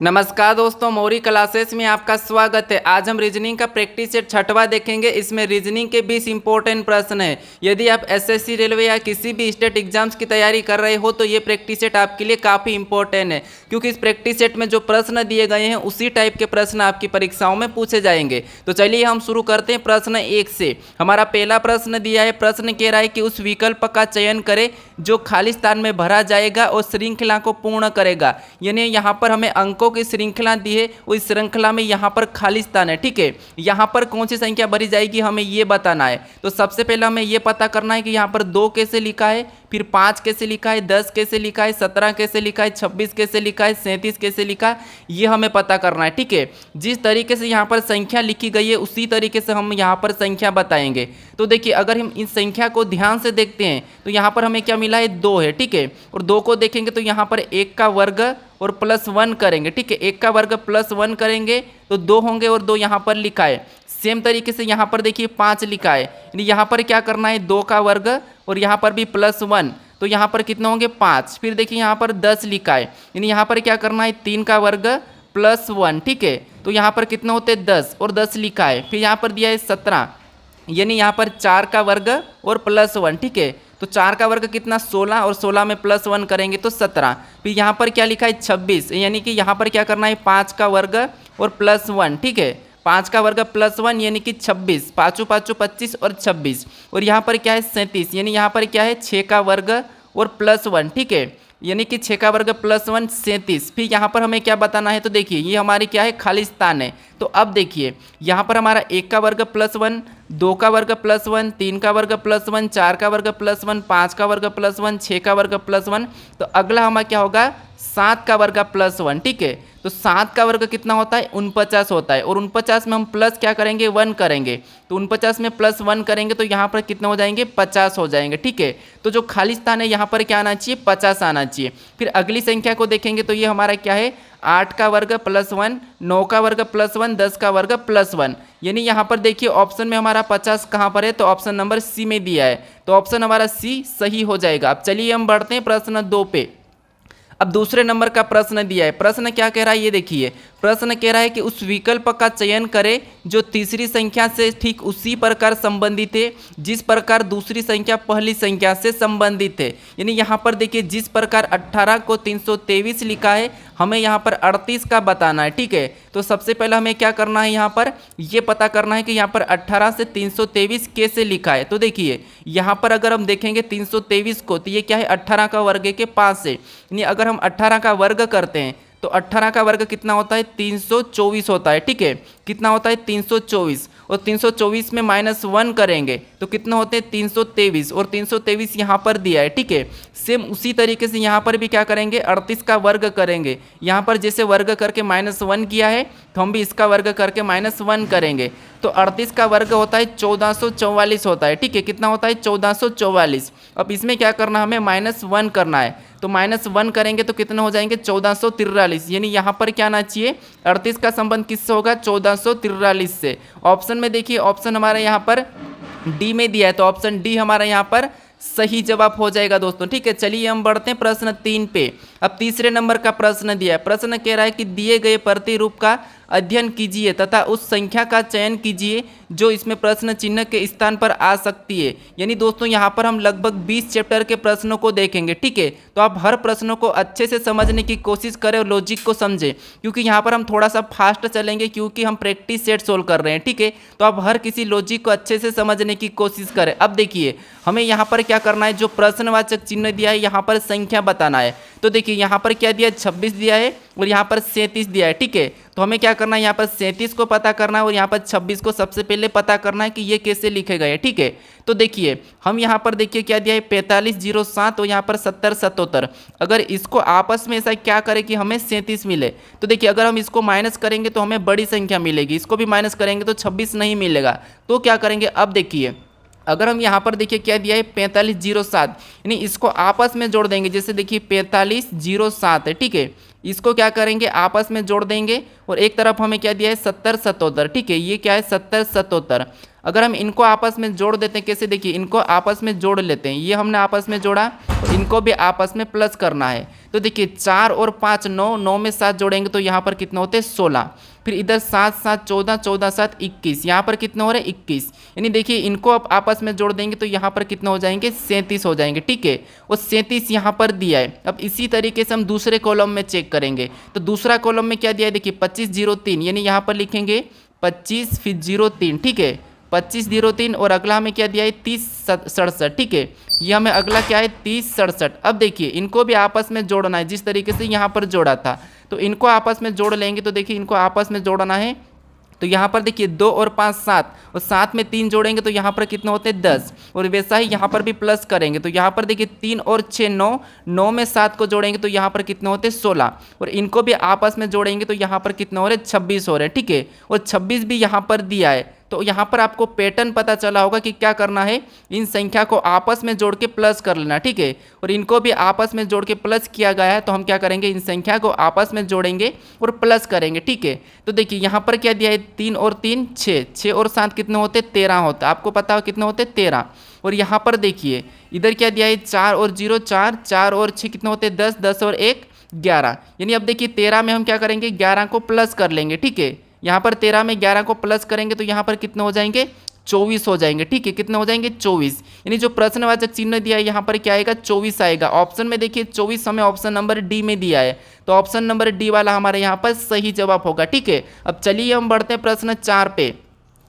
नमस्कार दोस्तों, मौरी क्लासेस में आपका स्वागत है। आज हम रीजनिंग का प्रैक्टिस सेट छठवां देखेंगे। इसमें रीजनिंग के 20 इंपॉर्टेंट प्रश्न है। यदि आप एसएससी, रेलवे या किसी भी स्टेट एग्जाम्स की तैयारी कर रहे हो तो ये प्रैक्टिस सेट आपके लिए काफ़ी इंपॉर्टेंट है, क्योंकि इस प्रैक्टिस सेट में जो प्रश्न दिए गए हैं उसी टाइप के प्रश्न आपकी परीक्षाओं में पूछे जाएंगे। तो चलिए हम शुरू करते हैं प्रश्न 1 से। हमारा पहला प्रश्न दिया है। प्रश्न कह रहा है कि उस विकल्प का चयन करें जो खाली स्थान में भरा जाएगा और श्रृंखला को पूर्ण करेगा। यानी यहाँ पर हमें अंकों की श्रृंखला दी है, उस श्रृंखला में यहाँ पर खाली स्थान है। ठीक है, यहाँ पर कौन सी संख्या भरी जाएगी हमें ये बताना है। तो सबसे पहले हमें ये पता करना है कि यहाँ पर 2 कैसे लिखा है, फिर 5 कैसे लिखा है, 10 कैसे लिखा है, 17 कैसे लिखा है, 26 कैसे लिखा है, 37 कैसे लिखा है, ये हमें पता करना है। ठीक है, जिस तरीके से यहाँ पर संख्या लिखी गई है उसी तरीके से हम यहाँ पर संख्या बताएंगे। तो देखिए, अगर हम इन संख्या को ध्यान से देखते हैं तो यहाँ पर हमें क्या मिला है, 2 है। ठीक है, और 2 को देखेंगे तो यहाँ पर 1 का वर्ग और +1 करेंगे। ठीक है, 1 का वर्ग +1 करेंगे तो 2 होंगे और 2 यहाँ पर लिखा है। सेम तरीके से यहाँ पर देखिए 5 लिखा है, यानी यहाँ पर क्या करना है, 2 का वर्ग और यहाँ पर भी +1, तो यहाँ पर कितने होंगे, 5। फिर देखिए यहाँ पर 10 लिखा है, यानी यहाँ पर क्या करना है, 3 का वर्ग +1। ठीक है, तो यहाँ पर कितने होते हैं, 10, और 10 लिखा है। फिर यहाँ पर दिया है 17, यानी यहाँ पर 4 का वर्ग और +1। ठीक है, तो 4 का वर्ग कितना, 16, और 16 में +1 करेंगे तो 17। फिर यहाँ पर क्या लिखा है, 26, यानी कि यहाँ पर क्या करना है, 5 का वर्ग और +1। ठीक है, 5 का वर्ग +1 यानी कि 26, 5 5 25 और 26। और यहाँ पर क्या है, 37, यानी यहाँ पर क्या है, 6 का वर्ग और +1। ठीक है, यानी कि 6 का वर्ग +1 37। फिर यहाँ पर हमें क्या बताना है, तो देखिए ये हमारी क्या है, खाली स्थान है। तो अब देखिए यहाँ पर हमारा 1 का वर्ग +1, 2 का वर्ग +1, 3 का वर्ग +1, 4 का वर्ग +1, 5 का वर्ग +1, 6 का वर्ग +1। तो अगला हमारा क्या होगा, 7 का वर्ग +1। ठीक है, तो 7 का वर्ग कितना होता है, 49 होता है, और 49 में हम प्लस क्या करेंगे, 1 करेंगे। तो 49 में +1 करेंगे तो यहाँ पर कितने हो जाएंगे, 50 हो जाएंगे। ठीक है, तो जो खाली स्थान है यहाँ पर क्या आना चाहिए, 50 आना चाहिए। फिर अगली संख्या को देखेंगे तो ये हमारा क्या है, 8 का वर्ग +1, 9 का वर्ग +1, 10 का वर्ग +1। यानी यहाँ पर देखिए ऑप्शन में हमारा 50 कहाँ पर है, तो ऑप्शन नंबर सी में दिया है, तो ऑप्शन हमारा सी सही हो जाएगा। अब चलिए हम बढ़ते हैं प्रश्न 2 पे। अब दूसरे नंबर का प्रश्न दिया है। प्रश्न क्या कह रहा है, ये देखिए। प्रश्न कह रहा है कि उस विकल्प का चयन करें जो तीसरी संख्या से ठीक उसी प्रकार संबंधित है जिस प्रकार दूसरी संख्या पहली संख्या से संबंधित है। यानी यहाँ पर देखिए जिस प्रकार 18 को 323 लिखा है, हमें यहाँ पर 38 का बताना है। ठीक है, तो सबसे पहले हमें क्या करना है, यहाँ पर ये पता करना है कि यहाँ पर 18 से 323 कैसे लिखा है। तो देखिए यहाँ पर अगर हम देखेंगे 323 को, तो ये क्या है, 18 का वर्ग के पास है। यानी अगर हम 18 का वर्ग करते हैं तो 18 का वर्ग कितना होता है, 324 होता है। ठीक है, कितना होता है, 324, और 324 में -1 करेंगे तो कितना होते हैं, 323, और 323 यहाँ पर दिया है। ठीक है, सेम उसी तरीके से यहाँ पर भी क्या करेंगे, 38 का वर्ग करेंगे। यहाँ पर जैसे वर्ग करके -1 किया है तो हम भी इसका वर्ग करके -1 करेंगे। तो 38 का वर्ग होता है 1444 होता है। ठीक है, कितना होता है, 1444। अब इसमें क्या करना, हमें -1 करना है, तो -1 करेंगे तो कितने हो जाएंगे, 1443। यानी यहाँ पर क्या आना चाहिए, 38 का संबंध किससे होगा, 1443 से। ऑप्शन में देखिए, ऑप्शन हमारा यहाँ पर डी में दिया है, तो ऑप्शन डी हमारा यहाँ पर सही जवाब हो जाएगा दोस्तों। ठीक है, चलिए हम बढ़ते हैं प्रश्न 3 पे। अब तीसरे नंबर का प्रश्न दिया है। प्रश्न कह रहा है कि दिए गए प्रतिरूप का अध्ययन कीजिए तथा उस संख्या का चयन कीजिए जो इसमें प्रश्न चिन्ह के स्थान पर आ सकती है। यानी दोस्तों यहाँ पर हम लगभग 20 चैप्टर के प्रश्नों को देखेंगे। ठीक है, तो आप हर प्रश्नों को अच्छे से समझने की कोशिश करें और लॉजिक को समझें, क्योंकि यहाँ पर हम थोड़ा सा फास्ट चलेंगे क्योंकि हम प्रैक्टिस सेट सोल्व कर रहे हैं। ठीक है, तो आप हर किसी लॉजिक को अच्छे से समझने की कोशिश करें। अब देखिए हमें यहाँ पर क्या करना है, जो प्रश्नवाचक चिन्ह दिया है यहाँ पर संख्या बताना है। तो देखिए यहाँ पर क्या दिया है, 26 दिया है और यहाँ पर 37 दिया है। ठीक है, तो हमें क्या करना है, यहाँ पर 37 को पता करना है और यहाँ पर 26 को सबसे पहले पता करना है कि ये कैसे लिखे गए। ठीक है, तो देखिए हम यहाँ पर देखिए क्या दिया है, 4507 और यहाँ पर 7077। अगर इसको आपस में ऐसा क्या करें कि हमें 37 मिले, तो देखिए अगर हम इसको माइनस करेंगे तो हमें बड़ी संख्या मिलेगी, इसको भी माइनस करेंगे तो 26 नहीं मिलेगा। तो क्या करेंगे, अब देखिए अगर हम यहाँ पर देखिए क्या दिया है, 4507, यानी इसको आपस में जोड़ देंगे। जैसे देखिए 4507 है। ठीक है, इसको क्या करेंगे, आपस में जोड़ देंगे और एक तरफ हमें क्या दिया है 70 77, ठीक है, ये क्या है 70 77। अगर हम इनको आपस में जोड़ देते हैं, कैसे, देखिए इनको आपस में जोड़ लेते हैं, ये हमने आपस में जोड़ा और इनको भी आपस में प्लस करना है। तो देखिए 4 और 5 9, 9 में 7 जोड़ेंगे तो यहाँ पर कितने होते हैं 16, फिर इधर 7 7 14, 14 7 21, यहाँ पर कितने हो रहे हैं 21। यानी देखिए इनको आप आपस में जोड़ देंगे तो यहाँ पर कितने हो जाएंगे 37 हो जाएंगे, ठीक है, वो 37 यहाँ पर दिया है। अब इसी तरीके से हम दूसरे कॉलम में चेक करेंगे, तो दूसरा कॉलम में क्या दिया है, देखिए 25 03, यानी यहाँ पर लिखेंगे 25 फिर 03, ठीक है, 25 03, और अगला हमें क्या दिया है 30 67, ठीक है, ये हमें अगला क्या है 30 67। अब देखिए इनको भी आपस में जोड़ना है जिस तरीके से यहाँ पर जोड़ा था, तो इनको आपस में जोड़ लेंगे। तो देखिए इनको आपस में जोड़ना है, तो यहाँ पर देखिए 2 और 5 7, और 7 में 3 जोड़ेंगे तो यहाँ पर कितने होते हैं 10, और वैसा ही यहाँ पर भी प्लस करेंगे तो यहाँ पर देखिए 3 और 6 9, 9 में 7 को जोड़ेंगे तो यहाँ पर कितने होते हैं 16, और इनको भी आपस में जोड़ेंगे तो यहाँ पर कितने हो रहे हैं 26 हो रहे हैं, ठीक है, और 26 भी यहाँ पर दिया है। तो यहाँ पर आपको पैटर्न पता चला होगा कि क्या करना है, इन संख्या को आपस में जोड़ के प्लस कर लेना, ठीक है, और इनको भी आपस में जोड़ के प्लस किया गया है, तो हम क्या करेंगे इन संख्या को आपस में जोड़ेंगे और प्लस करेंगे, ठीक है। तो देखिए यहाँ पर क्या दिया है 3 और 3 6, 6 और 7 कितने होते 13 होता है, आपको पता हो कितने होते 13। और यहाँ पर देखिए इधर क्या दिया है 4 और 0 4, 4 और 6 कितने होते 10, 10 और 1 11। यानी अब देखिए 13 में हम क्या करेंगे 11 को प्लस कर लेंगे, ठीक है, यहाँ पर 13 में 11 को प्लस करेंगे तो यहाँ पर कितने हो जाएंगे 24 हो जाएंगे, ठीक है, कितने हो जाएंगे 24। यानी जो प्रश्नवाचक चिन्ह दिया है यहाँ पर क्या आएगा 24 आएगा। ऑप्शन में देखिए 24 हमें ऑप्शन नंबर डी में दिया है, तो ऑप्शन नंबर डी वाला हमारे यहाँ पर सही जवाब होगा, ठीक है। अब चलिए हम बढ़ते हैं प्रश्न 4 पे।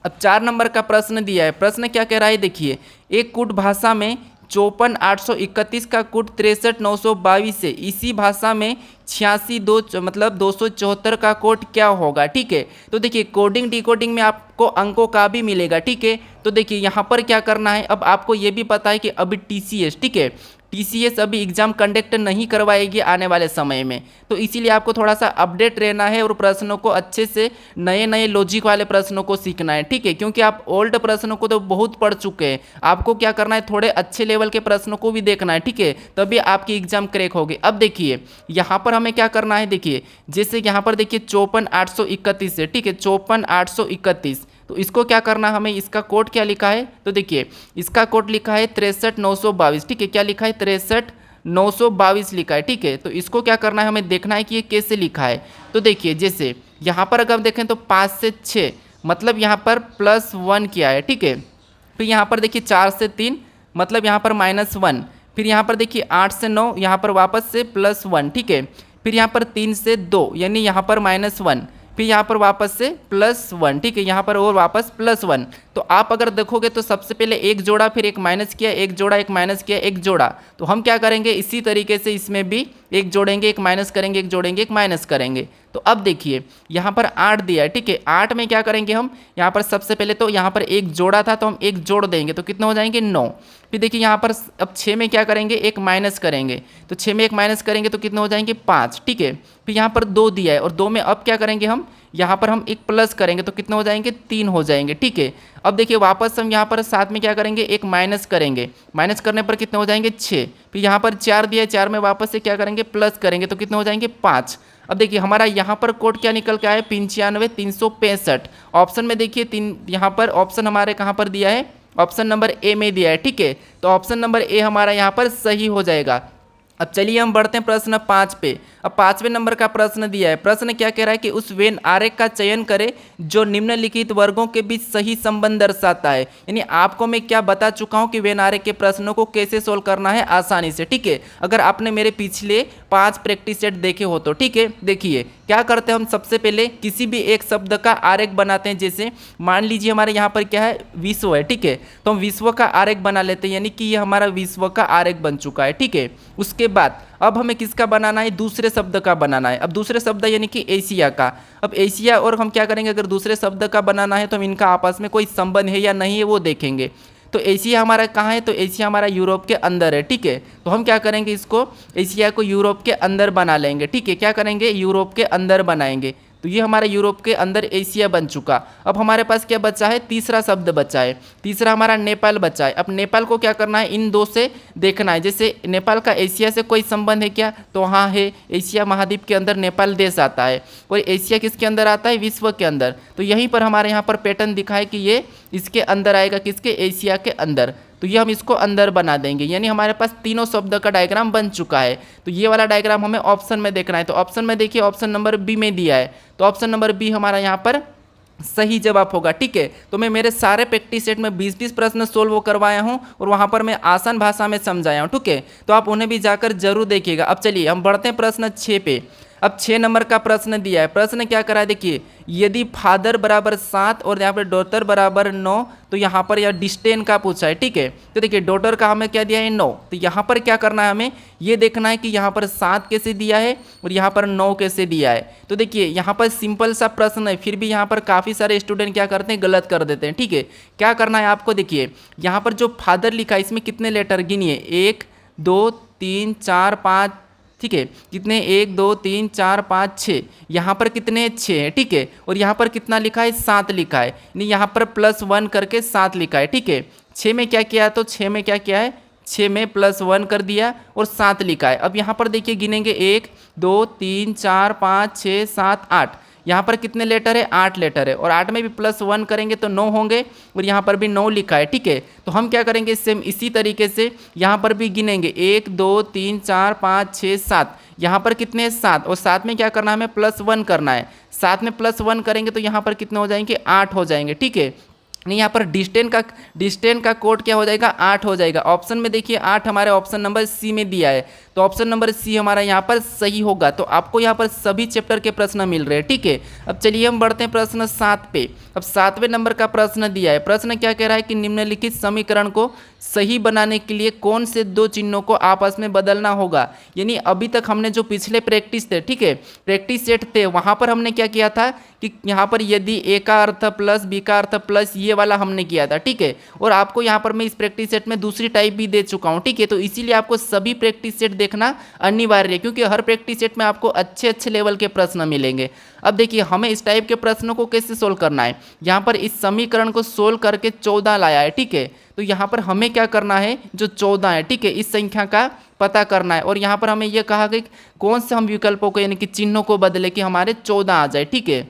अब 4 नंबर का प्रश्न दिया है, प्रश्न क्या कह रहा है, देखिए एक कूट भाषा में 54 831 का कूट 63 922 से इसी भाषा में 86 274 का कोड क्या होगा, ठीक है। तो देखिए कोडिंग डिकोडिंग में आपको अंकों का भी मिलेगा, ठीक है। तो देखिए यहाँ पर क्या करना है, अब आपको ये भी पता है कि अभी TCS, ठीक है, TCS अभी एग्जाम कंडक्ट नहीं करवाएगी आने वाले समय में, तो इसीलिए आपको थोड़ा सा अपडेट रहना है और प्रश्नों को अच्छे से नए नए लॉजिक वाले प्रश्नों को सीखना है, ठीक है, क्योंकि आप ओल्ड प्रश्नों को तो बहुत पढ़ चुके हैं। आपको क्या करना है, थोड़े अच्छे लेवल के प्रश्नों को भी देखना है, ठीक है, तभी आपकी एग्जाम क्रैक होगी। अब देखिए यहाँ पर हमें क्या करना है, देखिए जैसे यहाँ पर देखिए 54 831 है, ठीक है, 54 831, तो इसको क्या करना है हमें, इसका कोड क्या लिखा है, तो देखिए इसका कोड लिखा है 63 922, ठीक है, क्या लिखा है 63 922 लिखा है, ठीक है। तो इसको क्या करना है, हमें देखना है कि ये कैसे लिखा है। तो देखिए जैसे यहाँ पर अगर देखें तो 5 से 6 मतलब यहाँ पर +1 किया है, ठीक है, फिर यहाँ पर देखिए 4 से 3 मतलब यहाँ पर -1, फिर यहाँ पर देखिए 8 से 9 यहाँ पर वापस से +1, ठीक है, फिर यहाँ पर 3 से 2 यानी यहाँ पर -1, फिर यहाँ पर वापस से +1, ठीक है, यहाँ पर और वापस +1। तो आप अगर देखोगे तो सबसे पहले एक जोड़ा, फिर एक माइनस किया, एक जोड़ा, एक माइनस किया, एक जोड़ा, तो हम क्या करेंगे इसी तरीके से इसमें भी एक जोड़ेंगे, एक माइनस करेंगे, एक जोड़ेंगे, एक माइनस करेंगे। तो अब देखिए यहाँ पर 8 दिया है, ठीक है, 8 में क्या करेंगे हम, यहाँ पर सबसे पहले तो यहाँ पर एक जोड़ा था तो हम एक जोड़ देंगे तो कितने हो जाएंगे 9। फिर देखिए यहाँ पर अब 6 में क्या करेंगे, एक माइनस करेंगे, तो 6 में एक माइनस करेंगे तो कितने हो जाएंगे 5, ठीक है। फिर यहाँ पर 2 दिया है और 2 में अब क्या करेंगे हम, यहाँ पर हम एक प्लस करेंगे तो कितने हो जाएंगे 3 हो जाएंगे, ठीक है। अब देखिए वापस हम यहाँ पर साथ में क्या करेंगे, एक माइनस करेंगे, माइनस करने पर कितने हो जाएंगे 6। फिर यहाँ पर 4 दिया है, 4 में वापस से क्या करेंगे प्लस करेंगे तो कितने हो जाएंगे 5। अब देखिए हमारा यहाँ पर कोड क्या निकल के आया है 95 365। ऑप्शन में देखिए 3, यहाँ पर ऑप्शन हमारे कहाँ पर दिया है, ऑप्शन नंबर ए में दिया है, ठीक है, तो ऑप्शन नंबर ए हमारा यहाँ पर सही हो जाएगा। अब चलिए हम बढ़ते हैं प्रश्न 5 पे। अब 5वें नंबर का प्रश्न दिया है, प्रश्न क्या कह रहा है कि उस वेन आरेख का चयन करें जो निम्नलिखित वर्गों के बीच सही संबंध दर्शाता है। यानी आपको मैं क्या बता चुका हूं कि वेन आरेख के प्रश्नों को कैसे सोल्व करना है आसानी से, ठीक है, अगर आपने मेरे पिछले 5 प्रैक्टिस सेट देखे हो तो, ठीक है। देखिए क्या करते हैं हम, सबसे पहले किसी भी एक शब्द का आरेख बनाते हैं, जैसे मान लीजिए हमारे यहाँ पर क्या है विश्व है, ठीक है, तो हम विश्व का आरेख बना लेते हैं, यानी कि ये हमारा विश्व का आरेख बन चुका है, ठीक है। उसके बाद अब हमें किसका बनाना है, दूसरे शब्द का बनाना है। अब दूसरे शब्द यानी कि एशिया का। अब एशिया और हम क्या करेंगे, अगर दूसरे शब्द का बनाना है तो हम इनका आपस में कोई संबंध है या नहीं है वो देखेंगे। तो एशिया हमारा कहाँ है, तो एशिया हमारा यूरोप के अंदर है, ठीक है, तो हम क्या करेंगे इसको एशिया को यूरोप के अंदर बना लेंगे, ठीक है, क्या करेंगे यूरोप के अंदर बनाएंगे। तो ये हमारे यूरोप के अंदर एशिया बन चुका। अब हमारे पास क्या बचा है, तीसरा शब्द बचा है, तीसरा हमारा नेपाल बचा है। अब नेपाल को क्या करना है, इन दो से देखना है। जैसे नेपाल का एशिया से कोई संबंध है क्या, तो हाँ है, एशिया महाद्वीप के अंदर नेपाल देश आता है। और एशिया किसके अंदर आता है, विश्व के अंदर। तो यहीं पर हमारे यहाँ पर पैटर्न दिखा है कि ये इसके अंदर आएगा, किसके, एशिया के अंदर। तो ये हम इसको अंदर बना देंगे, यानी हमारे पास तीनों शब्द का डायग्राम बन चुका है। तो ये वाला डायग्राम हमें ऑप्शन में देखना है। तो ऑप्शन में देखिए, ऑप्शन नंबर बी में दिया है, तो ऑप्शन नंबर बी हमारा यहाँ पर सही जवाब होगा। ठीक है, तो मैं मेरे सारे प्रैक्टिस सेट में 20-20 प्रश्न सोल्व करवाया हूँ और वहाँ पर मैं आसान भाषा में समझाया हूँ। ठीक है, तो आप उन्हें भी जाकर जरूर देखिएगा। अब चलिए हम बढ़ते हैं प्रश्न 6 पे। अब 6 नंबर का प्रश्न दिया है। प्रश्न क्या करा है, देखिए, यदि फादर बराबर 7 और यहाँ पर डॉटर बराबर 9, तो यहाँ पर यह डिस्टेंस का पूछा है। ठीक है, तो देखिए डॉटर का हमें क्या दिया है, 9। तो यहाँ पर क्या करना है, हमें ये देखना है कि यहाँ पर 7 कैसे दिया है और यहाँ पर 9 कैसे दिया है। तो देखिए यहाँ पर सिंपल सा प्रश्न है, फिर भी यहाँ पर काफ़ी सारे स्टूडेंट क्या करते हैं, गलत कर देते हैं। ठीक है, क्या करना है आपको, देखिए यहाँ पर जो फादर लिखा है इसमें कितने लेटर गिनिए, 1 2 3 4 5, ठीक है, कितने, 1 2 3 4 5 6, यहाँ पर कितने, 6 है। ठीक है, और यहाँ पर कितना लिखा है, 7 लिखा है, यानी यहाँ पर +1 करके 7 लिखा है। ठीक है, 6 में क्या किया, तो 6 में क्या किया है, 6 में +1 कर दिया और 7 लिखा है। अब यहाँ पर देखिए गिनेंगे, 1 2 3 4 5 6 7 8, यहाँ पर कितने लेटर है, 8 लेटर है, और 8 में भी +1 करेंगे तो 9 होंगे, और यहाँ पर भी 9 लिखा है। ठीक है, तो हम क्या करेंगे, सेम इसी तरीके से यहाँ पर भी गिनेंगे, 1 2 3 4 5 6 7, यहाँ पर कितने, 7, और 7 में क्या करना है, हमें +1 करना है। 7 में +1 करेंगे तो यहाँ पर कितने हो जाएंगे, 8 हो जाएंगे। ठीक है, नहीं, यहाँ पर डिस्टेंस का कोड क्या हो जाएगा, 8 हो जाएगा। ऑप्शन में देखिए 8 हमारे ऑप्शन नंबर सी में दिया है, तो ऑप्शन नंबर सी हमारा यहाँ पर सही होगा। तो आपको यहाँ पर सभी चैप्टर के प्रश्न मिल रहे हैं। ठीक है, अब चलिए हम बढ़ते हैं प्रश्न 7 पे। अब 7वें नंबर का प्रश्न दिया है। प्रश्न क्या कह रहा है कि निम्नलिखित समीकरण को सही बनाने के लिए कौन से 2 चिन्हों को आपस में बदलना होगा। यानी अभी तक हमने जो पिछले प्रैक्टिस थे, ठीक है, प्रैक्टिस सेट थे, वहाँ पर हमने क्या किया था कि यहाँ पर यदि ए का अर्थ प्लस बी का अर्थ प्लस, ये वाला हमने किया था। ठीक है, और आपको यहाँ पर मैं इस प्रैक्टिस सेट में दूसरी टाइप भी दे चुका हूँ। ठीक है, तो इसीलिए आपको सभी प्रैक्टिस सेट देखना अनिवार्य है, क्योंकि हर प्रैक्टिस सेट में आपको अच्छे लेवल के प्रश्न मिलेंगे। अब देखिए हमें इस टाइप के प्रश्नों को कैसे सोल्व करना है। यहाँ पर इस समीकरण को सोल्व करके 14 लाया है। ठीक है, तो यहाँ पर हमें क्या करना है, जो 14 है, ठीक है, इस संख्या का पता करना है। और यहाँ पर हमें यह कहा कि कौन से हम विकल्पों को, यानी कि चिन्हों को बदले कि हमारे 14 आ जाए। ठीक है,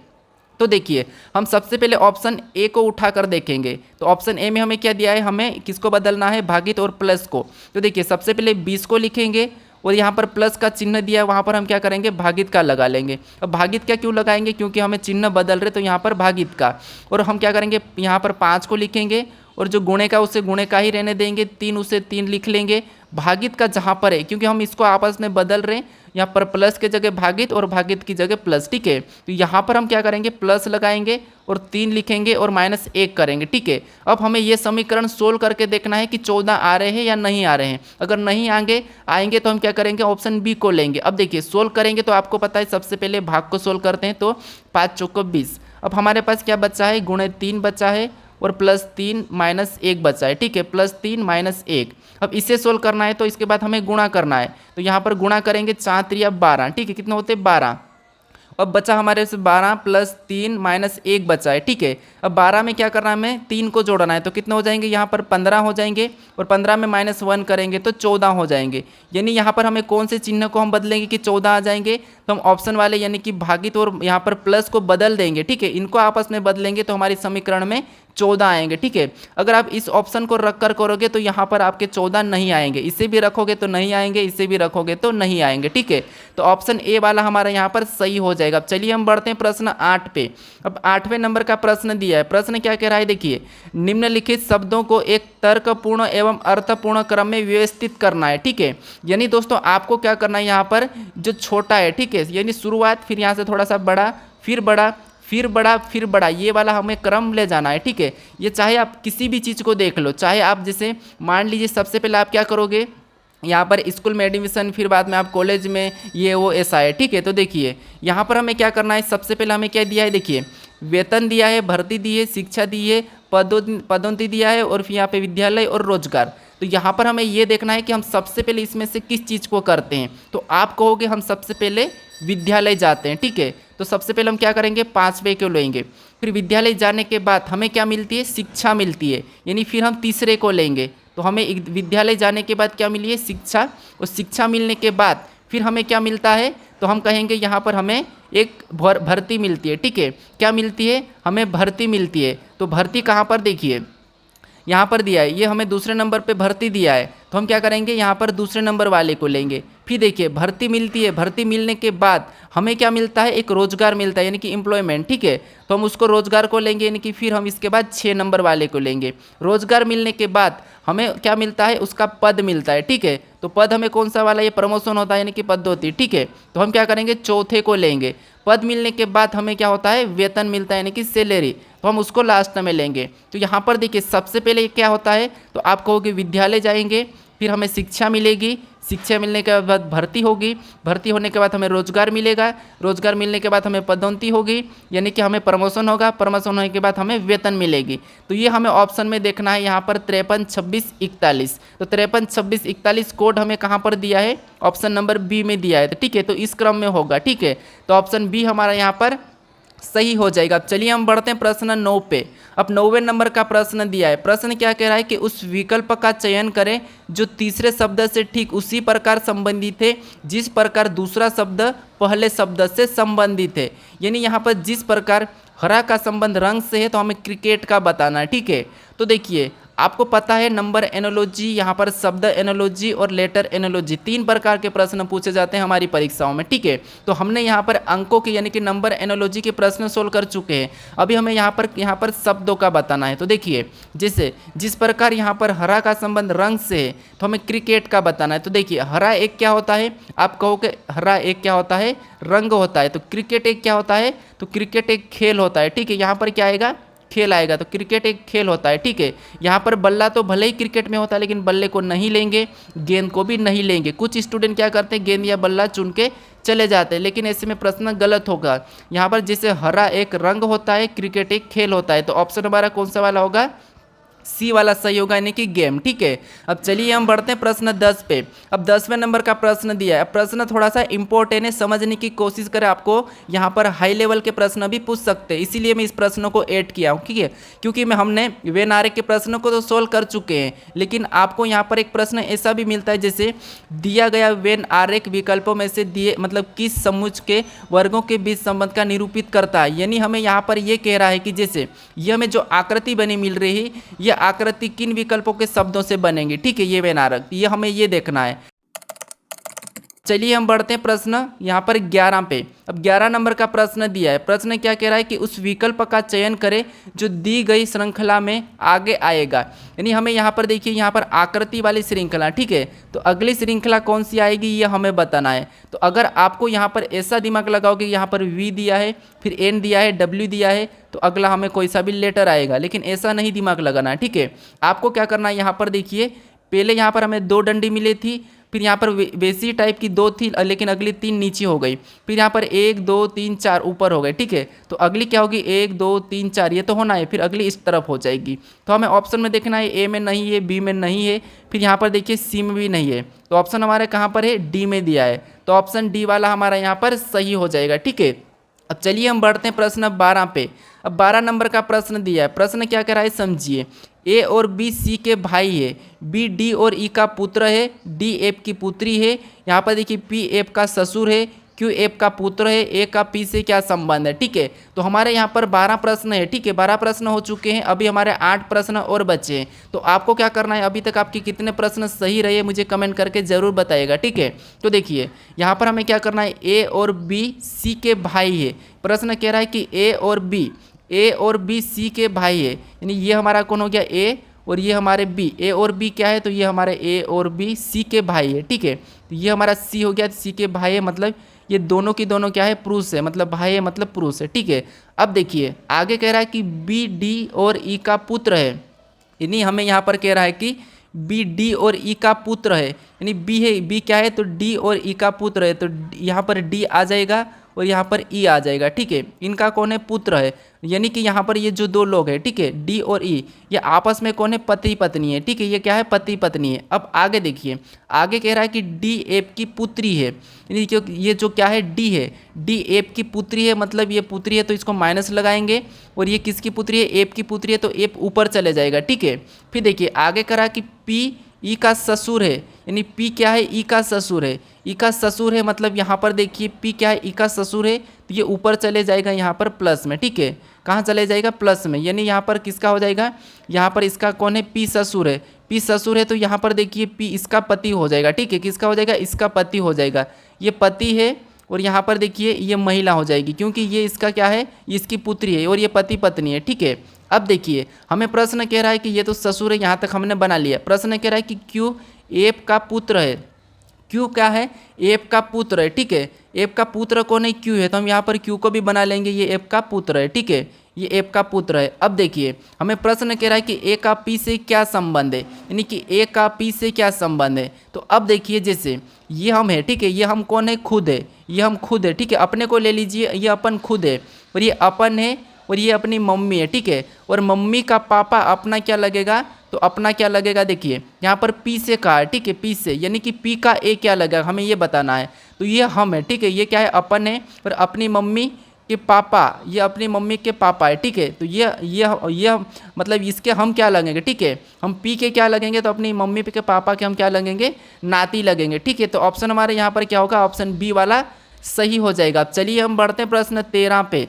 तो देखिए हम सबसे पहले ऑप्शन ए को उठाकर देखेंगे। तो ऑप्शन ए में हमें क्या दिया है, हमें किसको बदलना है, भागित और प्लस को। तो देखिए सबसे पहले 20 को लिखेंगे और यहाँ पर प्लस का चिन्ह दिया है, वहाँ पर हम क्या करेंगे, भागित का लगा लेंगे। अब भागित का क्यों लगाएंगे, क्योंकि हमें चिन्ह बदल रहे, तो यहाँ पर भागित का। और हम क्या करेंगे, यहाँ पर 5 को लिखेंगे और जो गुणे का उसे गुणे का ही रहने देंगे, 3 उसे 3 लिख लेंगे। भागित का जहाँ पर है, क्योंकि हम इसको आपस में बदल रहे हैं, यहाँ पर प्लस के जगह भागित और भागित की जगह प्लस। ठीक है, तो यहाँ पर हम क्या करेंगे, प्लस लगाएंगे और 3 लिखेंगे और -1 करेंगे। ठीक है, अब हमें ये समीकरण सोल्व करके देखना है कि 14 आ रहे हैं या नहीं आ रहे हैं। अगर नहीं आएंगे तो हम क्या करेंगे, ऑप्शन बी को लेंगे। अब देखिए सोल्व करेंगे तो आपको पता है सबसे पहले भाग को सोल्व करते हैं, तो 5 चौको 20। अब हमारे पास क्या बचा है, गुणे 3 बचा है और +3 -1 बचा है। ठीक है, +3 -1। अब इसे सोल्व करना है तो इसके बाद हमें गुणा करना है, तो यहाँ पर गुणा करेंगे 4 3 12। ठीक है, कितने होते हैं, 12। अब बचा हमारे से 12 + 3 -1 बचा है। ठीक है, अब 12 में क्या करना है, हमें 3 को जोड़ना है, तो कितने हो जाएंगे, यहाँ पर 15 हो जाएंगे, और 15 में -1 करेंगे तो 14 हो जाएंगे। यानी यहाँ पर हमें कौन से चिन्ह को हम बदलेंगे कि 14 आ जाएंगे, तो हम ऑप्शन वाले यानी कि भागित और यहाँ पर प्लस को बदल देंगे। ठीक है, इनको आपस में बदलेंगे तो हमारी समीकरण में 14 आएंगे। ठीक है, अगर आप इस ऑप्शन को रख कर करोगे तो यहाँ पर आपके 14 नहीं आएंगे, इसे भी रखोगे तो नहीं आएंगे, इसे भी रखोगे तो नहीं आएंगे। ठीक है, तो ऑप्शन ए वाला हमारा यहाँ पर सही हो जाएगा। अब चलिए हम बढ़ते हैं प्रश्न 8 पे। अब 8वें नंबर का प्रश्न दिया है। प्रश्न क्या कह रहा है, देखिए निम्नलिखित शब्दों को एक तर्कपूर्ण एवं अर्थपूर्ण क्रम में व्यवस्थित करना है। ठीक है, यानी दोस्तों आपको क्या करना है, यहाँ पर जो छोटा है, ठीक है, यानी शुरुआत, फिर यहाँ से थोड़ा सा बड़ा, फिर बड़ा, फिर बड़ा, फिर बड़ा, ये वाला हमें क्रम ले जाना है। ठीक है, ये चाहे आप किसी भी चीज़ को देख लो, चाहे आप जैसे मान लीजिए सबसे पहले आप क्या करोगे, यहाँ पर स्कूल में एडमिशन, फिर बाद में आप कॉलेज में, ये वो ऐसा है। ठीक है, तो देखिए यहाँ पर हमें क्या करना है, सबसे पहले हमें क्या दिया है, देखिए वेतन दिया है, भर्ती दी है, शिक्षा दी है, पदोन्नति दिया है, और फिर यहाँ पे विद्यालय और रोजगार। तो यहाँ पर हमें ये देखना है कि हम सबसे पहले इसमें से किस चीज़ को करते हैं। तो आप कहोगे हम सबसे पहले विद्यालय जाते हैं। ठीक है, तो तो सबसे पहले हम क्या करेंगे, 5वें को लेंगे। फिर विद्यालय जाने के बाद हमें क्या मिलती है, शिक्षा मिलती है, यानी फिर हम तीसरे को लेंगे। तो हमें विद्यालय जाने के बाद क्या मिली है, शिक्षा। और शिक्षा मिलने के बाद फिर हमें क्या मिलता है, तो हम कहेंगे यहाँ पर हमें एक भर्ती मिलती है। ठीक है, क्या मिलती है, हमें भर्ती मिलती है। तो भर्ती कहाँ पर देखिए, यहाँ पर दिया है, ये हमें दूसरे नंबर पे भर्ती दिया है, तो हम क्या करेंगे, यहाँ पर दूसरे नंबर वाले को लेंगे। फिर देखिए भर्ती मिलती है, भर्ती मिलने के बाद हमें क्या मिलता है, एक रोजगार मिलता है, यानी कि एम्प्लॉयमेंट। ठीक है, तो हम उसको रोजगार को लेंगे, यानी कि फिर हम इसके बाद 6 नंबर वाले को लेंगे। रोजगार मिलने के बाद हमें क्या मिलता है, उसका पद मिलता है। ठीक है, तो पद हमें कौन सा वाला, ये प्रमोशन होता है, यानी कि पदोन्नति। ठीक है, तो हम क्या करेंगे, चौथे को लेंगे। पद मिलने के बाद हमें क्या होता है, वेतन मिलता है, यानी कि सैलरी, तो हम उसको लास्ट में लेंगे। तो यहाँ पर देखिए सबसे पहले क्या होता है, तो आप कहोगे विद्यालय जाएंगे, फिर हमें शिक्षा मिलेगी, शिक्षा मिलने के बाद भर्ती होगी, भर्ती होने के बाद हमें रोजगार मिलेगा, रोजगार मिलने के बाद हमें पदोन्नति होगी, यानी कि हमें प्रमोशन होगा, प्रमोशन होने के बाद हमें वेतन मिलेगी। तो ये हमें ऑप्शन में देखना है, यहाँ पर 53 26 41। तो 53 26 41 कोड हमें कहाँ पर दिया है, ऑप्शन नंबर बी में दिया है। तो ठीक है, तो इस क्रम में होगा। ठीक है, तो ऑप्शन बी हमारा यहाँ पर सही हो जाएगा। अब चलिए हम बढ़ते हैं प्रश्न 9 पे। अब 9वें नंबर का प्रश्न दिया है। प्रश्न क्या कह रहा है कि उस विकल्प का चयन करें जो तीसरे शब्द से ठीक उसी प्रकार संबंधित है जिस प्रकार दूसरा शब्द पहले शब्द से संबंधित है। यानी यहाँ पर जिस प्रकार हरा का संबंध रंग से है, तो हमें क्रिकेट का बताना है। ठीक है, तो देखिए आपको पता है नंबर एनोलॉजी, यहाँ पर शब्द एनोलॉजी और लेटर एनोलॉजी 3 प्रकार के प्रश्न पूछे जाते हैं हमारी परीक्षाओं में। ठीक है, तो हमने यहाँ पर अंकों के यानी कि नंबर एनोलॉजी के प्रश्न सोल्व कर चुके हैं। अभी हमें यहाँ पर शब्दों का बताना है। तो देखिए जैसे जिस प्रकार यहाँ पर हरा का संबंध रंग से है, तो हमें क्रिकेट का बताना है। तो देखिए हरा एक क्या होता है, आप कहो कि हरा एक क्या होता है, रंग होता है। तो क्रिकेट एक क्या होता है, तो क्रिकेट एक खेल होता है। ठीक है, यहाँ पर क्या आएगा, खेल आएगा। तो क्रिकेट एक खेल होता है। ठीक है, यहाँ पर बल्ला तो भले ही क्रिकेट में होता है, लेकिन बल्ले को नहीं लेंगे, गेंद को भी नहीं लेंगे। कुछ स्टूडेंट क्या करते हैं, गेंद या बल्ला चुन के चले जाते हैं, लेकिन ऐसे में प्रश्न गलत होगा। यहाँ पर जैसे हरा एक रंग होता है, क्रिकेट एक खेल होता है, तो ऑप्शन हमारा कौन सा वाला होगा, सी वाला सही होगा, यानी कि गेम। ठीक है, अब चलिए हम बढ़ते हैं प्रश्न 10 पे। अब 10वें नंबर का प्रश्न दिया है। प्रश्न थोड़ा सा इंपॉर्टेंट है, समझने की कोशिश करें, आपको यहाँ पर हाई लेवल के प्रश्न भी पूछ सकते हैं, इसीलिए मैं इस प्रश्न को ऐड किया हूँ। ठीक है, क्योंकि हमने वेन आरेख के प्रश्नों को तो सोल्व कर चुके हैं, लेकिन आपको यहाँ पर एक प्रश्न ऐसा भी मिलता है, जैसे दिया गया वेन आरेख विकल्पों में से दिए मतलब किस समुच्च के वर्गों के बीच संबंध का निरूपित करता है। यानी हमें यहाँ पर ये कह रहा है कि जैसे ये हमें जो आकृति बनी मिल रही है, आकृति किन विकल्पों के शब्दों से बनेंगे। ठीक है, ये वेन आरेख, ये हमें ये देखना है। चलिए हम बढ़ते हैं प्रश्न यहाँ पर 11 पे। अब 11 नंबर का प्रश्न दिया है। प्रश्न क्या कह रहा है कि उस विकल्प का चयन करें जो दी गई श्रृंखला में आगे आएगा। यानी हमें यहाँ पर देखिए, यहाँ पर आकृति वाली श्रृंखला। ठीक है, तो अगली श्रृंखला कौन सी आएगी, ये हमें बताना है। तो अगर आपको यहाँ पर ऐसा दिमाग लगाओगे, यहाँ पर वी दिया है, फिर एन दिया है, डब्ल्यू दिया है, तो अगला हमें कोई सा भी लेटर आएगा, लेकिन ऐसा नहीं दिमाग लगाना है। ठीक है, आपको क्या करना है, यहाँ पर देखिए पहले यहाँ पर हमें 2 डंडी मिली थी, फिर यहाँ पर वैसी टाइप की 2 थी, लेकिन अगली 3 नीचे हो गई, फिर यहाँ पर 1 2 3 4 ऊपर हो गए। ठीक है, तो अगली क्या होगी, 1 2 3 4, ये तो होना है, फिर अगली इस तरफ हो जाएगी। तो हमें ऑप्शन में देखना है, ए में नहीं है, बी में नहीं है, फिर यहाँ पर देखिए सी में भी नहीं है, तो ऑप्शन हमारे कहाँ पर है, डी में दिया है, तो ऑप्शन डी वाला हमारा यहाँ पर सही हो जाएगा। ठीक है, अब चलिए हम बढ़ते हैं प्रश्न 12 पे। अब 12 नंबर का प्रश्न दिया है। प्रश्न क्या कह रहा है, समझिए। ए और बी सी के भाई है, बी डी और ई का पुत्र है, डी एफ की पुत्री है। यहाँ पर देखिए पी एफ का ससुर है, क्यू एफ का पुत्र है, ए का पी से क्या संबंध है। ठीक है, तो हमारे यहाँ पर 12 प्रश्न है। ठीक है, 12 प्रश्न हो चुके हैं, अभी हमारे 8 प्रश्न और बचे हैं। तो आपको क्या करना है, अभी तक आपके कितने प्रश्न सही रहे मुझे कमेंट करके ज़रूर बताइएगा। ठीक है, तो देखिए यहाँ पर हमें क्या करना है, ए और बी सी के भाई है। प्रश्न कह रहा है कि ए और बी सी के भाई है, यानी ये हमारा कौन हो गया, ए और ये हमारे बी। ए और बी क्या है, तो ये हमारे ए और बी सी के भाई है। ठीक है, तो ये हमारा सी हो गया, सी के भाई है, मतलब ये दोनों की दोनों क्या है, पुरुष है, मतलब भाई है, मतलब पुरुष है। ठीक है, अब देखिए आगे कह रहा है कि बी डी और ई का पुत्र है, यानी हमें यहाँ पर कह रहा है कि बी डी और ई का पुत्र है, यानी बी है, बी क्या है, तो डी और ई का पुत्र है, तो यहाँ पर डी आ जाएगा और यहाँ पर ई आ जाएगा, ठीक है। इनका कौन है, पुत्र है, यानी कि यहाँ पर ये जो दो लोग हैं, ठीक है, डी और ई, ये आपस में कौन है, पति पत्नी है, ठीक है, ये क्या है, पति पत्नी है। अब आगे देखिए, आगे कह रहा है कि डी एफ की पुत्री है, यानी कि ये जो क्या है, डी है, डी एफ की पुत्री है, मतलब ये पुत्री है तो इसको माइनस लगाएंगे, और ये किसकी पुत्री है, एफ की पुत्री है, तो एफ ऊपर चले जाएगा, ठीक है। फिर देखिए आगे करा कि पी ई का ससुर है, यानी पी क्या है, ई का ससुर है, ई का ससुर है, मतलब यहाँ पर देखिए पी क्या है, ई का ससुर है, तो ये ऊपर चले जाएगा यहाँ पर प्लस में, ठीक है। कहाँ चले जाएगा, प्लस में, यानी यहाँ पर किसका हो जाएगा, यहाँ पर इसका कौन है, पी ससुर है, पी ससुर है, तो यहाँ पर देखिए पी इसका पति हो जाएगा, ठीक है, किसका हो जाएगा, इसका पति हो जाएगा, ये पति है, और यहाँ पर देखिए ये महिला हो जाएगी, क्योंकि ये इसका क्या है, इसकी पुत्री है, और ये पति पत्नी है, ठीक है। अब देखिए हमें प्रश्न कह रहा है कि ये तो ससुर है, यहाँ तक हमने बना लिया। प्रश्न कह रहा है कि क्यू एफ का पुत्र है, क्यू क्या है, एफ का पुत्र है, ठीक है। एफ का पुत्र कौन है, क्यू है, तो हम यहाँ पर क्यू को भी बना लेंगे, ये एफ का पुत्र है, ठीक है, ये एफ का पुत्र है। अब देखिए हमें प्रश्न कह रहा है कि ए का पी से क्या संबंध है, यानी कि ए का पी से क्या संबंध है। तो अब देखिए जैसे ये हम है, ठीक है, ये हम कौन है, खुद है, ये हम खुद है, ठीक है, अपने को ले लीजिए, ये अपन खुद है, और ये अपन है, और ये अपनी मम्मी है, ठीक है, और मम्मी का पापा अपना क्या लगेगा, तो अपना क्या लगेगा, देखिए यहाँ पर पी से कहा है, ठीक है, पी से, यानी कि पी का ए क्या लगेगा, हमें ये बताना है। तो ये हम है, ठीक है, ये क्या है, अपन है, और अपनी मम्मी के पापा, ये अपनी मम्मी के पापा है, ठीक है। तो ये मतलब इसके हम क्या लगेंगे, ठीक है, हम पी के क्या लगेंगे, तो अपनी मम्मी के पापा के हम क्या लगेंगे, नाती लगेंगे, ठीक है। तो ऑप्शन हमारे यहाँ पर क्या होगा, ऑप्शन बी वाला सही हो जाएगा। अब चलिए हम बढ़ते हैं प्रश्न 13 पे।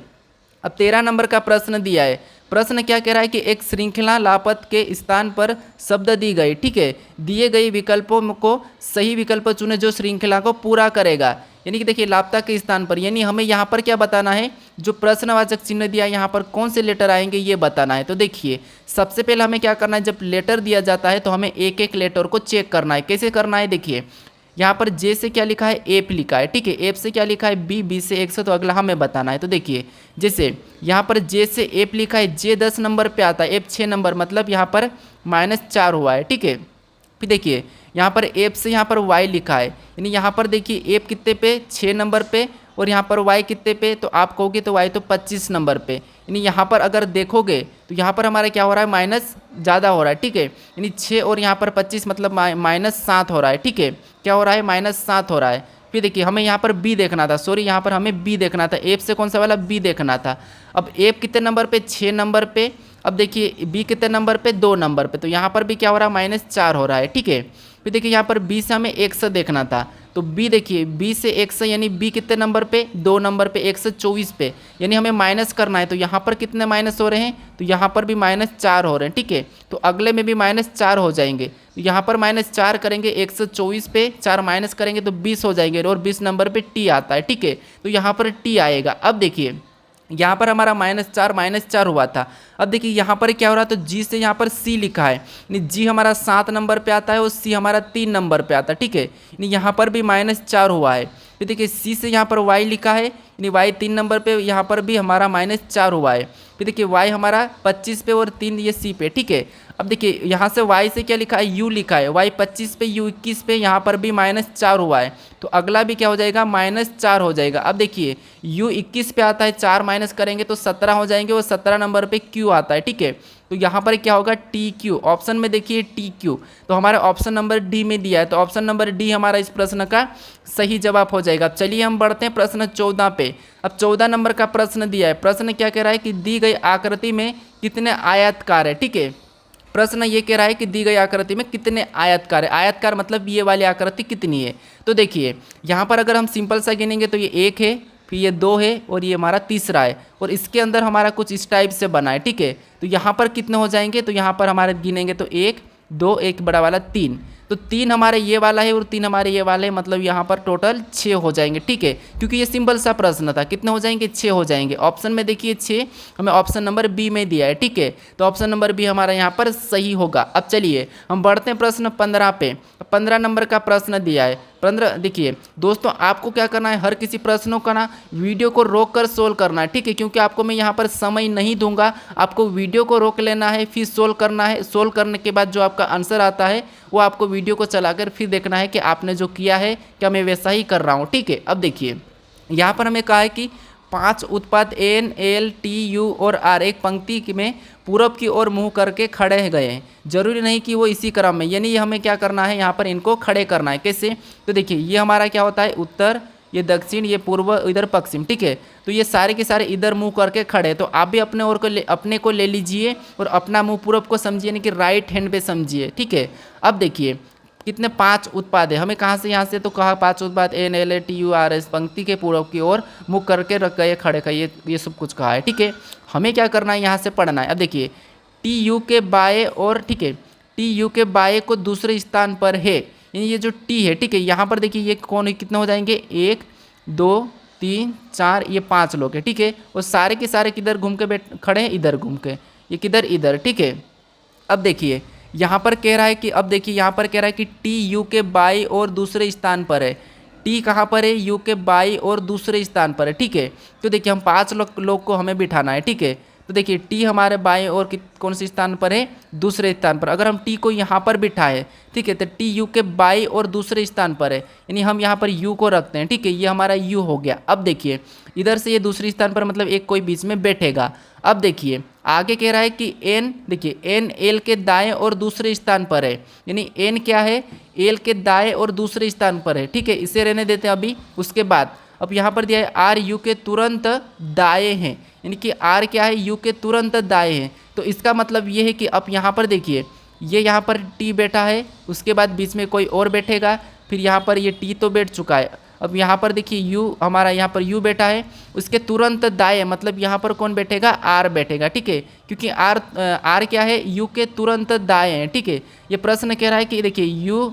अब 13 नंबर का प्रश्न दिया है। प्रश्न क्या कह रहा है कि एक श्रृंखला लापत के स्थान पर शब्द दी गई, ठीक है, दिए गए विकल्पों को सही विकल्प चुने जो श्रृंखला को पूरा करेगा। यानी कि देखिए लापता के स्थान पर, यानी हमें यहाँ पर क्या बताना है, जो प्रश्नवाचक चिन्ह दिया है यहाँ पर कौन से लेटर आएंगे ये बताना है। तो देखिए सबसे पहले हमें क्या करना है, जब लेटर दिया जाता है तो हमें एक एक लेटर को चेक करना है। कैसे करना है, देखिए यहाँ पर जे से क्या लिखा है, एफ लिखा है, ठीक है, एफ से क्या लिखा है, बी, बी से एक से, तो अगला हमें बताना है। तो देखिए जैसे यहाँ पर जे से एफ लिखा है, जे 10 नंबर पे आता है, एफ 6 नंबर, मतलब यहाँ पर -4 हुआ है, ठीक है। फिर देखिए यहाँ पर एफ से यहाँ पर वाई लिखा है, यानी यहाँ पर देखिए एफ कितने पे, 6 नंबर पे, और यहाँ पर वाई कितने पे, तो आप कहोगे तो वाई तो 25 नंबर पे, यानी यहाँ पर अगर देखोगे तो यहाँ पर हमारा क्या हो रहा है, माइनस ज़्यादा हो रहा है, ठीक है, यानी 6 और यहाँ पर 25 मतलब -7 हो रहा है, ठीक है, क्या हो रहा है, -7 हो रहा है। फिर देखिए हमें यहाँ पर बी देखना था, सॉरी यहाँ पर हमें बी देखना था, एफ से कौन सा वाला बी देखना था। अब एफ कितने नंबर पे, 6 नंबर पे, अब देखिए बी कितने नंबर पे, 2 नंबर पे, तो यहाँ पर भी क्या हो रहा है, -4 हो रहा है, ठीक है। फिर देखिए यहाँ पर बी से हमें 100 देखना था, तो बी देखिए बी से 100, यानी बी कितने नंबर पे, 2 नंबर पे, 124 पे, यानी हमें माइनस करना है। तो यहाँ पर कितने माइनस हो रहे हैं, तो यहाँ पर भी -4 हो रहे हैं, ठीक है, तो अगले में भी -4 हो जाएंगे। तो यहाँ पर -4 करेंगे, 124 पे 4 माइनस करेंगे तो 20 हो जाएंगे, और 20 नंबर पे टी आता है, ठीक है, तो यहाँ पर टी आएगा। अब देखिए यहाँ पर हमारा -4 हुआ था। अब देखिए यहाँ पर क्या हो रहा है, तो जी से यहाँ पर सी लिखा है, यानी जी हमारा 7 नंबर पे आता है और सी हमारा 3 नंबर पे आता है, ठीक है, यानी यहाँ पर भी -4 हुआ है। फिर देखिए सी से यहाँ पर वाई लिखा है, यानी वाई 3 नंबर पे, यहाँ पर भी हमारा -4 हुआ है। फिर देखिए वाई हमारा 25 पे और 3 ये सी पे, ठीक है। अब देखिए यहाँ से वाई से क्या लिखा है, यू लिखा है, वाई 25 पे, यू 21 पे, यहाँ पर भी -4 हुआ है, तो अगला भी क्या हो जाएगा, -4 हो जाएगा। अब देखिए यू 21 पे आता है, 4 माइनस करेंगे तो 17 हो जाएंगे, और 17 नंबर पे क्यू आता है, ठीक है, तो यहाँ पर क्या होगा, टी क्यू, ऑप्शन में देखिए टी क्यू, तो हमारा ऑप्शन नंबर डी में दिया है, तो ऑप्शन नंबर डी हमारा इस प्रश्न का सही जवाब हो जाएगा। चलिए हम बढ़ते हैं प्रश्न 14 पे। अब 14 नंबर का प्रश्न दिया है। प्रश्न क्या कह रहा है कि दी गई आकृति में कितने आयतकार है, ठीक है, प्रश्न ये कह रहा है कि दी गई आकृति में कितने आयतकार है। आयतकार मतलब ये वाली आकृति कितनी है। तो देखिए यहाँ पर अगर हम सिंपल सा गिनेंगे तो ये 1 है, फिर ये 2 है, और ये हमारा तीसरा है, और इसके अंदर हमारा कुछ इस टाइप से बना है, ठीक है। तो यहाँ पर कितने हो जाएंगे, तो यहाँ पर हमारे गिनेंगे तो 1 2, एक बड़ा वाला 3, तो 3 हमारे ये वाला है और 3 हमारे ये वाले, मतलब यहाँ पर टोटल 6 हो जाएंगे, ठीक है, क्योंकि ये सिंपल सा प्रश्न था। कितने हो जाएंगे, 6 हो जाएंगे। ऑप्शन में देखिए 6 हमें ऑप्शन नंबर बी में दिया है, ठीक है, तो ऑप्शन नंबर बी हमारा यहाँ पर सही होगा। अब चलिए हम बढ़ते हैं प्रश्न 15 पे। 15 नंबर का प्रश्न दिया है। 15 देखिए दोस्तों, आपको क्या करना है, हर किसी प्रश्नों का ना वीडियो को रोक कर सोल्व करना है, ठीक है, क्योंकि आपको मैं यहाँ पर समय नहीं दूंगा, आपको वीडियो को रोक लेना है, फिर सोल्व करना है। सोल्व करने के बाद जो आपका आंसर आता है वो आपको वीडियो को चलाकर फिर देखना है कि आपने जो किया है क्या मैं वैसा ही कर रहा हूँ, ठीक है। अब देखिए यहाँ पर हमें कहा है कि 5 उत्पाद एन एल टी यू और आर एक पंक्ति में पूरब की ओर मुंह करके खड़े गए हैं। जरूरी नहीं कि वो इसी क्रम में, यानी ये हमें क्या करना है, यहाँ पर इनको खड़े करना है। कैसे? तो देखिए ये हमारा क्या होता है, उत्तर, ये दक्षिण, ये पूर्व, इधर पश्चिम, ठीक है। तो ये सारे के सारे इधर मुंह करके खड़े, तो आप भी अपने को ले लीजिए और अपना मुंह पूरब को समझिए, यानी कि राइट हैंड पे समझिए, ठीक है। अब देखिए कितने 5 उत्पाद है, हमें कहाँ से, यहाँ से तो कहा 5 उत्पाद N L A T U R S पंक्ति के पूरब की ओर मुख करके रख गए खड़े का, ये सब कुछ कहा है, ठीक है। हमें क्या करना है, यहाँ से पढ़ना है। अब देखिए टी यू के बाएं और, ठीक है, टी यू के बाएं को दूसरे स्थान पर है, यानी ये जो टी है, ठीक है, यहाँ पर देखिए ये कौन है, कितने हो जाएंगे, 1 2 3 4, ये 5 लोग है, ठीक है। और सारे के सारे किधर घूम के खड़े हैं, इधर घूम के, ये किधर, इधर, ठीक है। अब देखिए यहाँ पर कह रहा है कि, अब देखिए यहाँ पर कह रहा है कि टी यू के बाई और दूसरे स्थान पर है। टी कहाँ पर है, यू के बाई और दूसरे स्थान पर है, ठीक है। तो देखिए हम 5 लोग को हमें बिठाना है, ठीक है। तो देखिए टी हमारे बाएं और कौन से स्थान पर है, दूसरे स्थान पर। अगर हम टी को यहाँ पर बिठाएं, ठीक है, तो टी यू के बाई और दूसरे स्थान पर है, यानी हम यहाँ पर यू को रखते हैं, ठीक है, ये हमारा यू हो गया। अब देखिए इधर से ये दूसरे स्थान पर, मतलब एक कोई बीच में बैठेगा। अब देखिए आगे कह रहा है कि एन, देखिए एन एल के दाएं और दूसरे स्थान पर है, यानी एन क्या है, एल के दाएं और दूसरे स्थान पर है, ठीक है, इसे रहने देते हैं अभी। उसके बाद अब यहाँ पर दिया है आर यू के तुरंत दाएं हैं, यानी कि आर क्या है, यू के तुरंत दाएं हैं। तो इसका मतलब ये है कि अब यहाँ पर देखिए ये यहाँ पर टी बैठा है, उसके बाद बीच में कोई और बैठेगा, फिर यहाँ पर ये टी तो बैठ चुका है। अब यहाँ पर देखिए यू, हमारा यहाँ पर यू बैठा है, उसके तुरंत दाएं, मतलब यहाँ पर कौन बैठेगा, आर बैठेगा, ठीक है, क्योंकि आर क्या है, यू के तुरंत दाएं है, ठीक है। ये प्रश्न कह रहा है कि देखिए यू,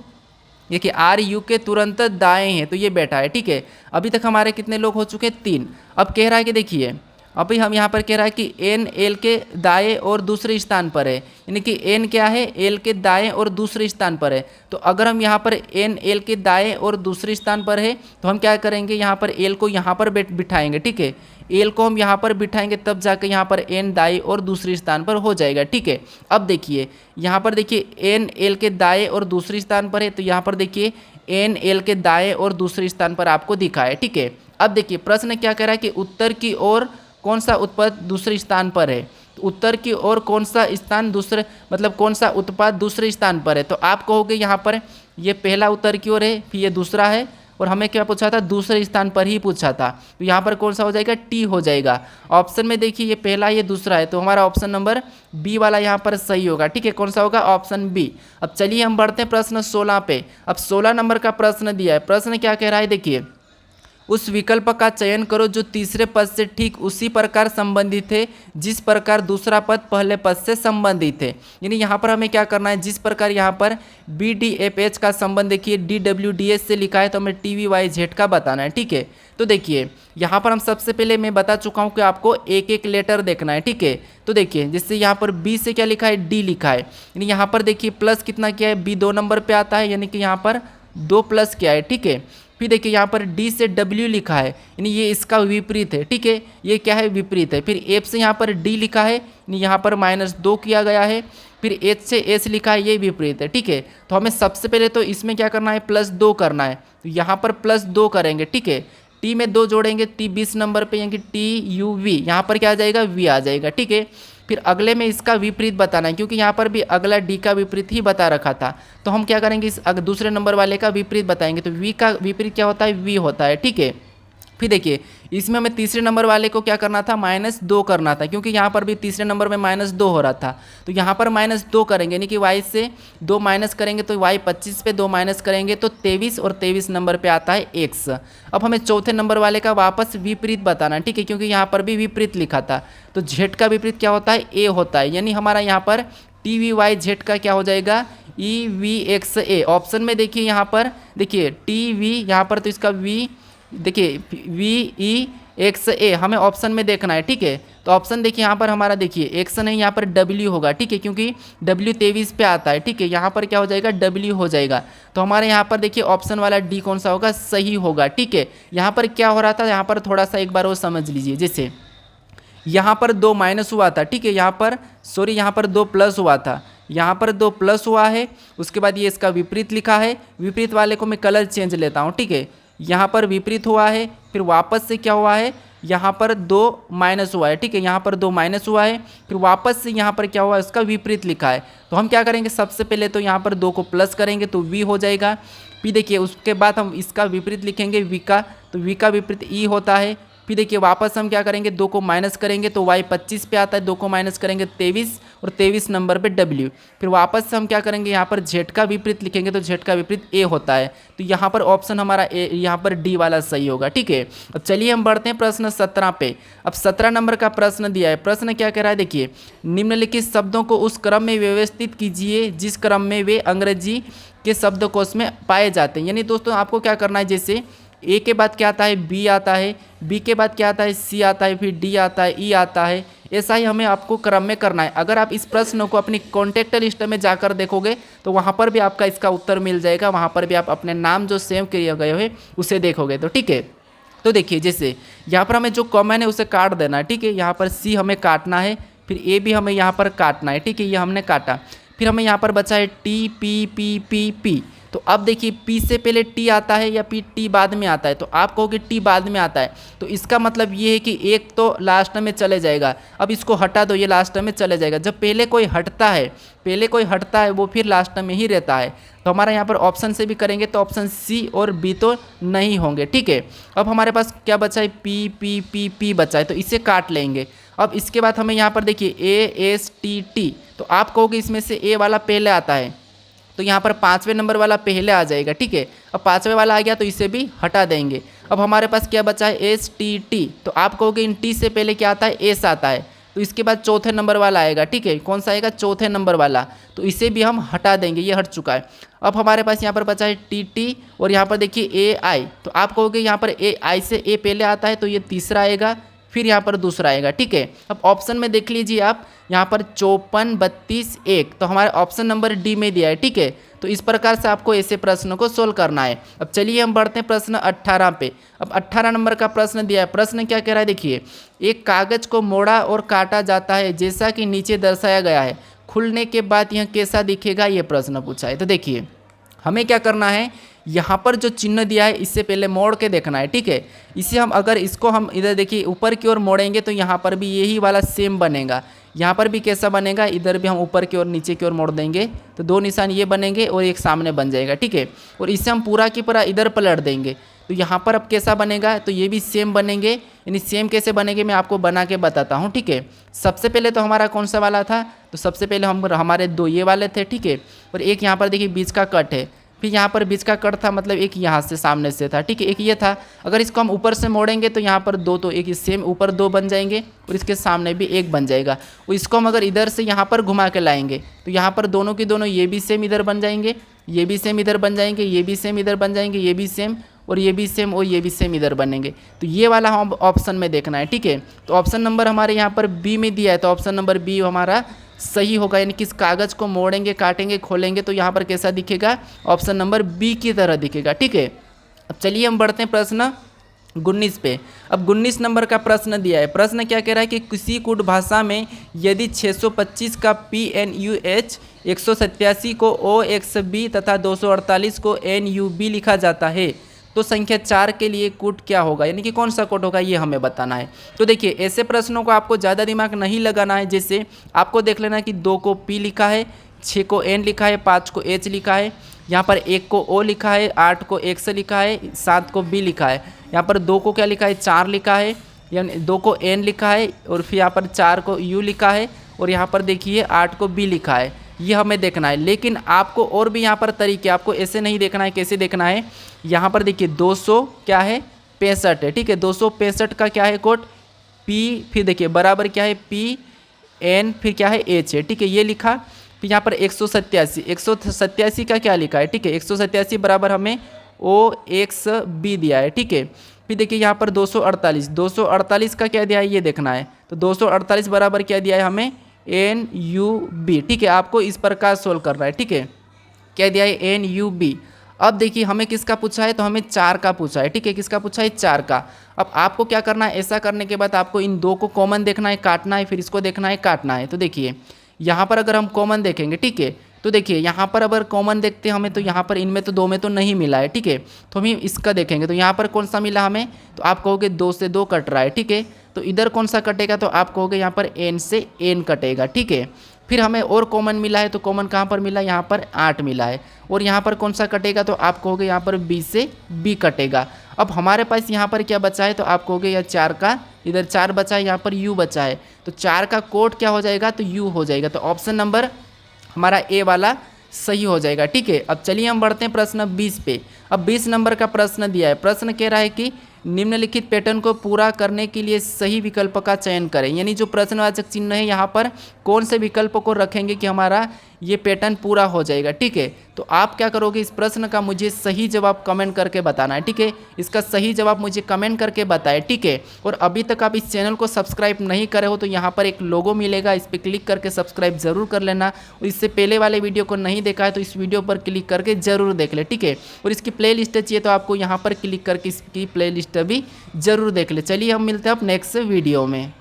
देखिए आर यू के तुरंत दाएं हैं, तो ये बैठा है, ठीक है। अभी तक हमारे कितने लोग हो चुके हैं, 3। अब कह रहा है कि देखिए अभी हम यहाँ पर कह रहा है कि एन एल के दाएं और दूसरे स्थान पर है, यानी कि एन क्या है, एल के दाएं और दूसरे स्थान पर है। तो अगर हम यहाँ पर एन एल के दाएं और दूसरे स्थान पर है, तो हम क्या करेंगे, यहाँ पर एल को यहाँ पर बिठाएंगे, ठीक है, एल को हम यहाँ पर बिठाएंगे, तब जाकर यहाँ पर एन दाएं और दूसरे स्थान पर हो जाएगा, ठीक है। अब देखिए यहाँ पर देखिए एन एल के दाएं और दूसरे स्थान पर है, तो यहाँ पर देखिए एन एल के दाएं और दूसरे स्थान पर आपको दिखा है, ठीक है। अब देखिए प्रश्न क्या कह रहा है कि उत्तर की ओर कौन सा उत्पाद दूसरे स्थान पर है, तो उत्तर की ओर कौन सा स्थान दूसरे, मतलब कौन सा उत्पाद दूसरे स्थान पर है। तो आप कहोगे यहाँ पर ये पहला उत्तर की ओर है, फिर ये दूसरा है, और हमें क्या पूछा था, दूसरे स्थान पर ही पूछा था। तो यहाँ पर कौन सा हो जाएगा, टी हो जाएगा। ऑप्शन में देखिए ये पहला, ये दूसरा है, तो हमारा ऑप्शन नंबर बी वाला यहाँ पर सही होगा, ठीक है। कौन सा होगा, ऑप्शन बी। अब चलिए हम बढ़ते हैं प्रश्न 16 पे। अब 16 नंबर का प्रश्न दिया है। प्रश्न क्या कह रहा है, देखिए उस विकल्प का चयन करो जो तीसरे पद से ठीक उसी प्रकार संबंधित है जिस प्रकार दूसरा पद पहले पद से संबंधित है। यानी यहाँ पर हमें क्या करना है, जिस प्रकार यहाँ पर बी डी एफ एच का संबंध देखिए डी डब्ल्यू डी एस से लिखा है, तो हमें टी वी वाई जेड का बताना है, ठीक है। तो देखिए यहाँ पर हम सबसे पहले मैं बता चुका हूँ कि आपको एक एक लेटर देखना है, ठीक है। तो देखिए जैसे यहाँ पर बी से क्या लिखा है, डी लिखा है, यानी यहाँ पर देखिए प्लस कितना किया है, बी 2 नंबर पे आता है, यानी कि यहाँ पर 2 प्लस किया है, ठीक है। फिर देखिए यहाँ पर डी से डब्ल्यू लिखा है, यानी ये इसका विपरीत है, ठीक है, ये क्या है, विपरीत है। फिर एफ से यहाँ पर डी लिखा है, यानी यहाँ पर -2 किया गया है। फिर एच से एस लिखा है, ये विपरीत है, ठीक है। तो हमें सबसे पहले तो इसमें क्या करना है, +2 करना है, तो यहाँ पर +2 करेंगे, ठीक है। टी में 2 जोड़ेंगे, टी 20 नंबर पे, यानी कि टी यू वी, यहाँ पर क्या आ जाएगा, वी आ जाएगा, ठीक है। फिर अगले में इसका विपरीत बताना है, क्योंकि यहाँ पर भी अगला डी का विपरीत ही बता रखा था, तो हम क्या करेंगे, इस दूसरे नंबर वाले का विपरीत बताएंगे। तो वी का विपरीत क्या होता है, वी होता है, ठीक है। फिर देखिए इसमें हमें तीसरे नंबर वाले को क्या करना था, -2 करना था, क्योंकि यहाँ पर भी तीसरे नंबर में -2 हो रहा था, तो यहाँ पर -2 करेंगे, यानी कि y से 2 माइनस करेंगे तो y 25 पे 2 माइनस करेंगे तो 23, और 23 नंबर पे आता है x। अब हमें चौथे नंबर वाले का वापस विपरीत बताना है, ठीक है, क्योंकि यहाँ पर भी विपरीत लिखा था, तो z का विपरीत क्या होता है, a होता है, यानी हमारा यहाँ पर टी वी वाई जेड का क्या हो जाएगा, ई वी एक्स ए। ऑप्शन में देखिए यहाँ पर देखिए टी वी, यहाँ पर तो इसका वी देखिए वी ई एक्स ए हमें ऑप्शन में देखना है, ठीक है। तो ऑप्शन देखिए यहाँ पर हमारा देखिए एक्स नहीं, यहाँ पर डब्ल्यू होगा, ठीक है, क्योंकि डब्ल्यू 23 पे आता है, ठीक है, यहाँ पर क्या हो जाएगा, डब्ल्यू हो जाएगा। तो हमारे यहाँ पर देखिए ऑप्शन वाला डी कौन सा होगा, सही होगा, ठीक है। यहाँ पर क्या हो रहा था, यहाँ पर थोड़ा सा एक बार वो समझ लीजिए, जैसे यहाँ पर 2 माइनस हुआ था, ठीक है, यहाँ पर सॉरी यहाँ पर 2 प्लस हुआ था, यहाँ पर 2 प्लस हुआ है, उसके बाद ये इसका विपरीत लिखा है। विपरीत वाले को मैं कलर चेंज लेता हूँ, ठीक है, यहाँ पर विपरीत हुआ है, फिर वापस से क्या हुआ है, यहाँ पर 2 माइनस हुआ है, ठीक है, यहाँ पर 2 माइनस हुआ है, फिर वापस से यहाँ पर क्या हुआ है, इसका विपरीत लिखा है। तो हम क्या करेंगे, सबसे पहले तो यहाँ पर 2 को प्लस करेंगे तो v हो जाएगा। फिर देखिए उसके बाद हम इसका विपरीत लिखेंगे v का, तो v का विपरीत e होता है। फिर देखिए वापस हम क्या करेंगे, 2 को माइनस करेंगे तो y 25 पे आता है, 2 को माइनस करेंगे 23 और 23 नंबर पे w। फिर वापस से हम क्या करेंगे, यहाँ पर z का विपरीत लिखेंगे तो z का विपरीत a होता है। तो यहाँ पर ऑप्शन हमारा a, यहाँ पर d वाला सही होगा, ठीक है। अब चलिए हम बढ़ते हैं प्रश्न 17 पे। अब 17 नंबर का प्रश्न दिया है। प्रश्न क्या कह रहा है, देखिए, निम्नलिखित शब्दों को उस क्रम में व्यवस्थित कीजिए जिस क्रम में वे अंग्रेजी के शब्दकोश में पाए जाते हैं। यानी दोस्तों आपको क्या करना है, जैसे ए के बाद क्या आता है, बी आता है, बी के बाद क्या आता है, सी आता है, फिर डी आता है, ई आता है। ऐसा ही हमें आपको क्रम में करना है। अगर आप इस प्रश्न को अपनी कॉन्टैक्ट लिस्ट में जाकर देखोगे तो वहाँ पर भी आपका इसका उत्तर मिल जाएगा, वहाँ पर भी आप अपने नाम जो सेव किए गए हैं उसे देखोगे तो ठीक है। तो देखिए जैसे यहाँ पर हमें जो कॉमन है उसे काट देना है, ठीक है। यहाँ पर सी हमें काटना है, फिर ए भी हमें यहाँ पर काटना है, ठीक है, ये हमने काटा। फिर हमें यहाँ पर बचा है T P P P P. तो अब देखिए पी से पहले टी आता है या पी टी बाद में आता है, तो आप कहोगे टी बाद में आता है, तो इसका मतलब ये है कि एक तो लास्ट में चले जाएगा। अब इसको हटा दो, ये लास्ट में चले जाएगा। जब पहले कोई हटता है वो फिर लास्ट में ही रहता है। तो हमारा यहाँ पर ऑप्शन से भी करेंगे तो ऑप्शन सी और बी तो नहीं होंगे, ठीक है। अब हमारे पास क्या बचा है, पी पी पी पी बचा है, तो इसे काट लेंगे। अब इसके बाद हमें यहाँ पर देखिए ए एस टी टी, तो आप कहोगे इसमें से ए वाला पहले आता है, तो यहाँ पर 5वें नंबर वाला पहले आ जाएगा, ठीक है। अब 5वें वाला आ गया तो इसे भी हटा देंगे। अब हमारे पास क्या बचा है, एस टी टी, तो आप कहोगे इन टी से पहले क्या आता है, एस आता है, तो इसके बाद चौथे नंबर वाला आएगा, ठीक है। कौन सा आएगा, चौथे नंबर वाला, तो इसे भी हम हटा देंगे, ये हट चुका है। अब हमारे पास यहाँ पर बचा है टी टी और यहाँ पर देखिए ए आई, तो आप कहोगे यहाँ पर ए आई से ए पहले आता है तो ये तीसरा आएगा, फिर यहाँ पर दूसरा आएगा, ठीक है। अब ऑप्शन में देख लीजिए आप, यहाँ पर 54 32 1, तो हमारे ऑप्शन नंबर डी में दिया है, ठीक है। तो इस प्रकार से आपको ऐसे प्रश्नों को सोल्व करना है। अब चलिए हम बढ़ते हैं प्रश्न 18 पे। अब 18 नंबर का प्रश्न दिया है। प्रश्न क्या कह रहा है, देखिए, एक कागज को मोड़ा और काटा जाता है जैसा कि नीचे दर्शाया गया है, खुलने के बाद यह कैसा दिखेगा, ये प्रश्न पूछा है। तो देखिए हमें क्या करना है, यहाँ पर जो चिन्ह दिया है इससे पहले मोड़ के देखना है, ठीक है। इसे हम अगर इसको हम इधर देखिए ऊपर की ओर मोड़ेंगे तो यहाँ पर भी यही वाला सेम बनेगा, यहाँ पर भी कैसा बनेगा, इधर भी हम ऊपर की ओर नीचे की ओर मोड़ देंगे तो 2 निशान ये बनेंगे और एक सामने बन जाएगा, ठीक है। और इसे हम पूरा की पूरा इधर पलट देंगे तो यहाँ पर अब कैसा बनेगा, तो ये भी सेम बनेंगे। यानी सेम कैसे बनेंगे मैं आपको बना के बताता हूँ, ठीक है। सबसे पहले तो हमारा कौन सा वाला था, तो सबसे पहले हमारे 2 ये वाले थे, ठीक है। और एक यहाँ पर देखिए बीच का कट है, फिर यहाँ पर बीच का कट था, मतलब एक यहाँ से सामने से था, ठीक है, एक ये था। अगर इसको हम ऊपर से मोड़ेंगे तो यहाँ पर 2, तो एक सेम ऊपर 2 बन जाएंगे और इसके सामने भी 1 बन जाएगा। और इसको हम अगर इधर से यहाँ पर घुमा के लाएंगे तो यहाँ पर दोनों की दोनों ये भी सेम इधर बन जाएंगे, ये भी सेम इधर बन जाएंगे, ये भी सेम इधर बन जाएंगे, ये भी सेम और ये भी सेम और ये भी सेम इधर बनेंगे। तो ये वाला हम ऑप्शन में देखना है, ठीक है। तो ऑप्शन नंबर हमारे यहाँ पर बी में दिया है, तो ऑप्शन नंबर बी हमारा सही होगा। यानी कि इस कागज़ को मोड़ेंगे, काटेंगे, खोलेंगे तो यहाँ पर कैसा दिखेगा, ऑप्शन नंबर बी की तरह दिखेगा, ठीक है। अब चलिए हम बढ़ते हैं प्रश्न 19 पे। अब 19 नंबर का प्रश्न दिया है। प्रश्न क्या कह रहा है कि किसी कूट भाषा में यदि 625 का PNUH, 187 को OXB तथा 248 को NUB लिखा जाता है तो संख्या 4 के लिए कूट क्या होगा, यानी कि कौन सा कूट होगा, ये हमें बताना है। तो देखिए ऐसे प्रश्नों को आपको ज़्यादा दिमाग नहीं लगाना है। जैसे आपको देख लेना कि 2 को P लिखा है, 6 को N लिखा है, 5 को H लिखा है, यहाँ पर 1 को O लिखा है, 8 को X लिखा है, 7 को B लिखा है, यहाँ पर 2 को क्या लिखा है, 4 लिखा है, यानी 2 को N लिखा है और फिर यहाँ पर 4 को U लिखा है और यहाँ पर देखिए 8 को B लिखा है। ये हमें देखना है। लेकिन आपको और भी यहाँ पर तरीके, आपको ऐसे नहीं देखना है। कैसे देखना है, यहाँ पर देखिए 200 क्या है, 65 है, ठीक है। 265 का क्या है कोड, P, फिर देखिए बराबर क्या है, PN, फिर क्या है H है, ठीक है, ये लिखा। फिर यहाँ पर 187 का क्या लिखा है, ठीक है, 187 बराबर हमें OXB दिया है, ठीक है। फिर देखिए यहाँ पर 248 का क्या दिया है, ये देखना है। तो 248 बराबर क्या दिया है हमें, NUB, ठीक है। आपको इस प्रकार सोल्व करना है, ठीक है। क्या दिया है, NUB। अब देखिए हमें किसका पूछा है, तो हमें 4 का पूछा है, ठीक है। किसका पूछा है, 4 का। अब आपको क्या करना है, ऐसा करने के बाद आपको इन 2 को कॉमन देखना है, काटना है, फिर इसको देखना है, काटना है। तो देखिए यहाँ पर अगर हम कॉमन देखेंगे, ठीक है, तो देखिए यहाँ पर अगर कॉमन देखते हैं हमें, तो यहाँ पर इनमें तो 2 में तो नहीं मिला है, ठीक है। तो हम इसका देखेंगे, तो यहाँ पर कौन सा मिला हमें, तो आप कहोगे 2 से 2 कट रहा है, ठीक है। तो इधर कौन सा कटेगा, तो आप कहोगे यहाँ पर n से n कटेगा, ठीक है। फिर हमें और कॉमन मिला है, तो कॉमन कहाँ पर मिला, यहाँ पर 8 मिला है। और यहाँ पर कौन सा कटेगा, तो आप कहोगे यहाँ पर b से b कटेगा। अब हमारे पास यहाँ पर क्या बचा है, तो आप कहोगे यह 4 का, इधर 4 बचा है, यहाँ पर u बचा है, तो 4 का कोड क्या हो जाएगा, तो u हो जाएगा। तो ऑप्शन नंबर हमारा ए वाला सही हो जाएगा, ठीक है। अब चलिए हम बढ़ते हैं प्रश्न 20 पे। अब 20 नंबर का प्रश्न दिया है। प्रश्न कह रहा है कि निम्नलिखित पैटर्न को पूरा करने के लिए सही विकल्प का चयन करें, यानी जो प्रश्नवाचक चिन्ह है यहाँ पर कौन से विकल्प को रखेंगे कि हमारा ये पैटर्न पूरा हो जाएगा, ठीक है। तो आप क्या करोगे, इस प्रश्न का मुझे सही जवाब कमेंट करके बताना है, ठीक है। इसका सही जवाब मुझे कमेंट करके बताएं, ठीक है। और अभी तक आप इस चैनल को सब्सक्राइब नहीं करे हो तो यहाँ पर एक लोगो मिलेगा, इस पर क्लिक करके सब्सक्राइब जरूर कर लेना। और इससे पहले वाले वीडियो को नहीं देखा है तो इस वीडियो पर क्लिक करके जरूर देख ले, ठीक है। और इसकी प्ले लिस्ट चाहिए तो आपको यहाँ पर क्लिक करके इसकी प्ले लिस्ट भी जरूर देख ले। चलिए हम मिलते हैं अब नेक्स्ट वीडियो में।